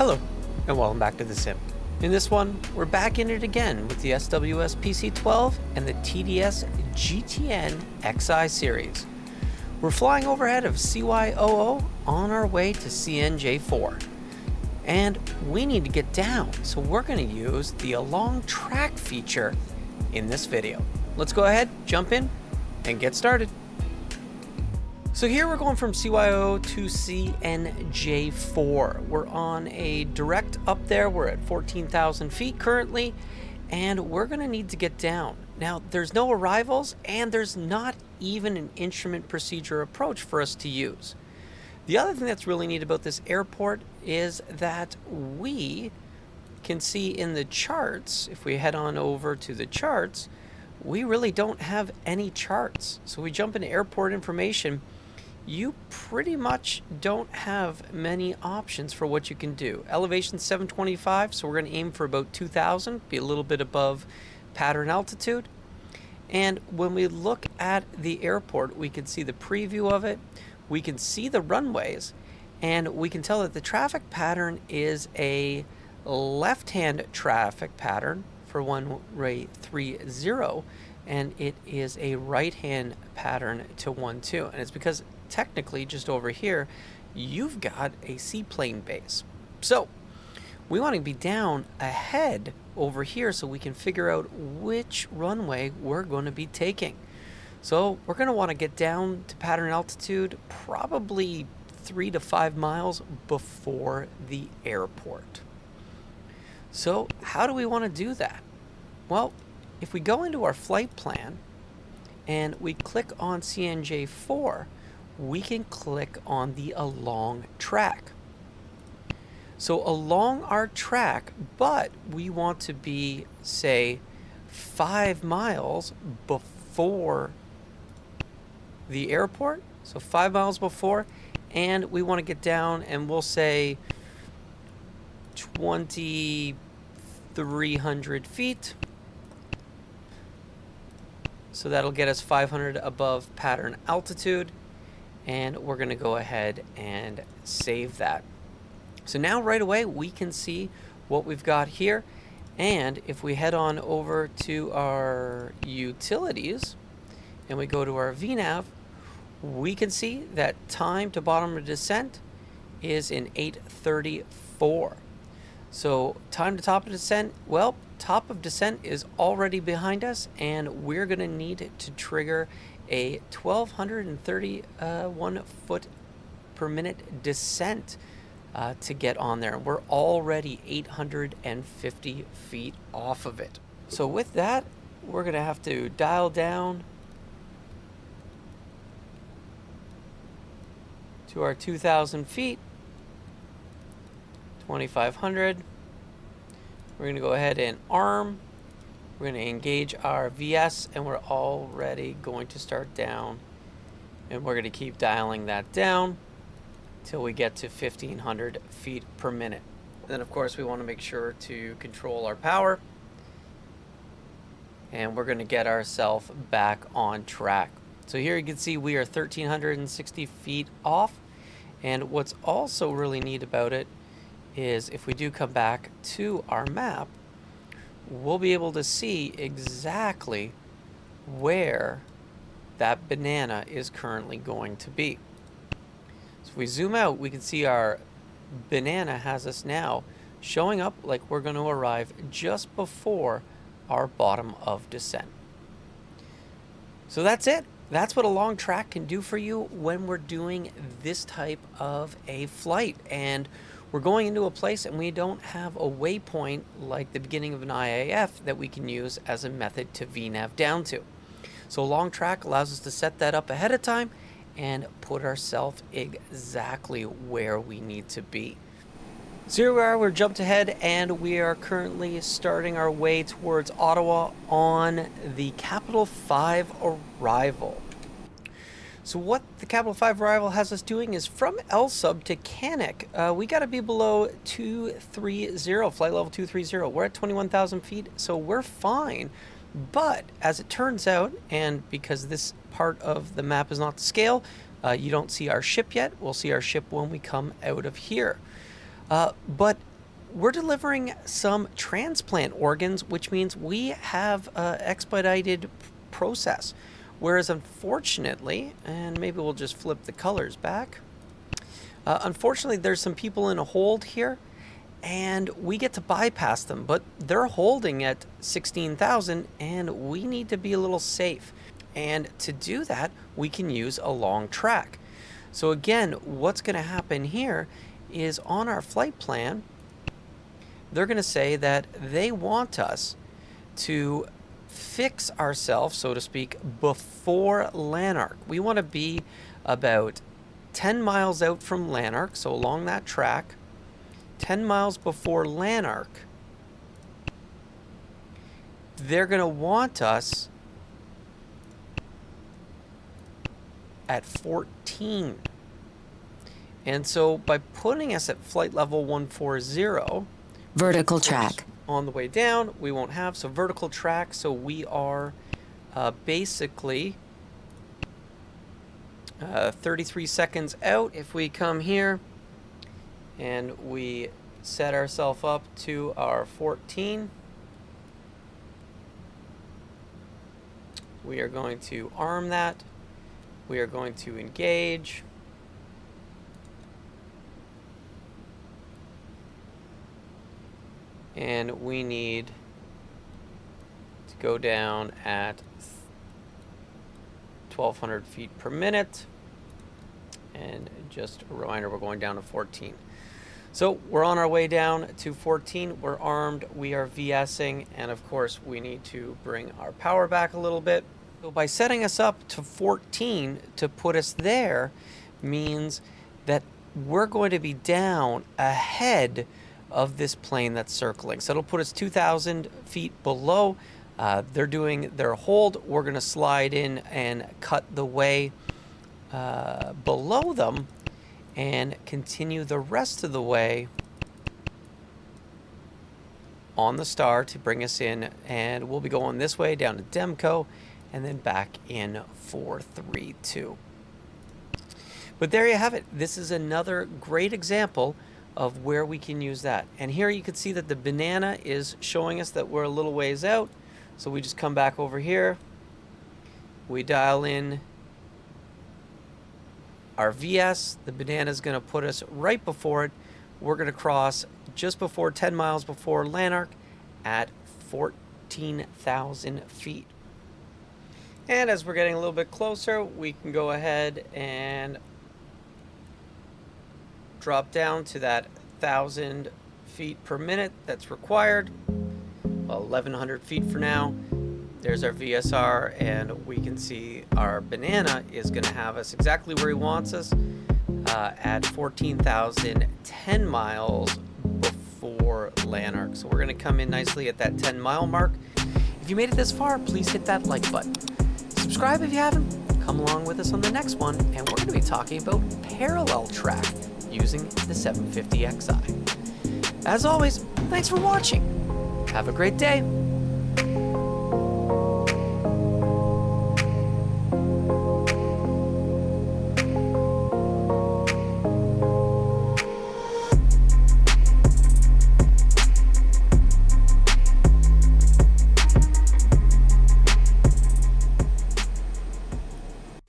Hello, and welcome back to the sim. In this one, we're back in it again with the SWS PC-12 and the TDS GTNXi series. We're flying overhead of CY00 on our way to CNJ4. And we need to get down, so we're going to use the Along Track feature in this video. Let's go ahead, jump in, and get started. So here we're going from CY00 to CNJ4. We're on a direct up there. We're at 14,000 feet currently, and we're going to need to get down. Now, there's no arrivals, and there's not even an instrument procedure approach for us to use. The other thing that's really neat about this airport is that we can see in the charts, if we head on over to the charts, we really don't have any charts. So we jump into airport information. You pretty much don't have many options for what you can do. Elevation 725, so we're going to aim for about 2,000, be a little bit above pattern altitude. And when we look at the airport, we can see the preview of it, we can see the runways, and we can tell that the traffic pattern is a left-hand traffic pattern for runway 30, and it is a right-hand pattern to 12. And it's because technically just over here you've got a seaplane base. So we want to be down ahead over here so we can figure out which runway we're going to be taking. So we're going to want to get down to pattern altitude probably 3 to 5 miles before the airport. So how do we want to do that? Well, if we go into our flight plan and we click on CNJ4, we can click on the Along Track. So along our track, but we want to be, say, 5 miles before the airport. So 5 miles before, and we want to get down, and we'll say 2,300 feet. So that'll get us 500 above pattern altitude. And we're going to go ahead and save that. So now right away we can see what we've got here. And if we head on over to our utilities and we go to our VNAV, we can see that time to bottom of descent is in 8:34. So time to top of descent, well, top of descent is already behind us, and we're going to need to trigger a 1,231 foot per minute descent to get on there. We're already 850 feet off of it. So with that, we're going to have to dial down to our 2,000 feet, 2,500. We're going to go ahead and arm. We're going to engage our VS, and we're already going to start down, and we're going to keep dialing that down till we get to 1,500 feet per minute. And then of course we want to make sure to control our power, and we're going to get ourselves back on track. So here you can see we are 1,360 feet off, and what's also really neat about it is if we do come back to our map, we'll be able to see exactly where that banana is currently going to be. So if we zoom out, we can see our banana has us now showing up like we're going to arrive just before our bottom of descent. So that's it. That's what Along Track can do for you when we're doing this type of a flight. And we're going into a place and we don't have a waypoint like the beginning of an IAF that we can use as a method to VNAV down to. So Along Track allows us to set that up ahead of time and put ourselves exactly where we need to be. So here we are, we're jumped ahead, and we are currently starting our way towards Ottawa on the Capital 5 arrival. So what the Capital 5 arrival has us doing is from L-sub to Canuck, we got to be below 230, flight level 230. We're at 21,000 feet, so we're fine. But as it turns out, and because this part of the map is not to scale, you don't see our ship yet. We'll see our ship when we come out of here. But we're delivering some transplant organs, which means we have an expedited process. Whereas unfortunately, and maybe we'll just flip the colors back. Unfortunately, there's some people in a hold here, and we get to bypass them, but they're holding at 16,000, and we need to be a little safe. And to do that, we can use Along Track. So again, what's going to happen here is on our flight plan, they're going to say that they want us to fix ourselves, so to speak, before Lanark. We want to be about 10 miles out from Lanark, so along that track, 10 miles before Lanark. They're going to want us at 14. And so by putting us at flight level 140, vertical track. On the way down, we won't have, so vertical track, so we are basically 33 seconds out. If we come here and we set ourselves up to our 14, we are going to arm that. We are going to engage. And we need to go down at 1,200 feet per minute. And just a reminder, we're going down to 14. So we're on our way down to 14. We're armed, we are VSing, and of course we need to bring our power back a little bit. So by setting us up to 14 to put us there means that we're going to be down ahead of this plane that's circling. So it'll put us 2,000 feet below. They're doing their hold. We're going to slide in and cut the way below them and continue the rest of the way on the star to bring us in. And we'll be going this way down to Demco and then back in 432. But there you have it. This is another great example of where we can use that. And here you can see that the banana is showing us that we're a little ways out. So we just come back over here. We dial in our VS. The banana is going to put us right before it. We're going to cross just before 10 miles before Lanark at 14,000 feet. And as we're getting a little bit closer, we can go ahead and drop down to that 1,000 feet per minute that's required. 1,100 feet for now. There's our VSR, and we can see our banana is going to have us exactly where he wants us at 14,010 miles before Lanark. So we're going to come in nicely at that 10-mile mark. If you made it this far, please hit that like button. Subscribe if you haven't. Come along with us on the next one, and we're going to be talking about parallel track using the 750Xi. As always, thanks for watching. Have a great day.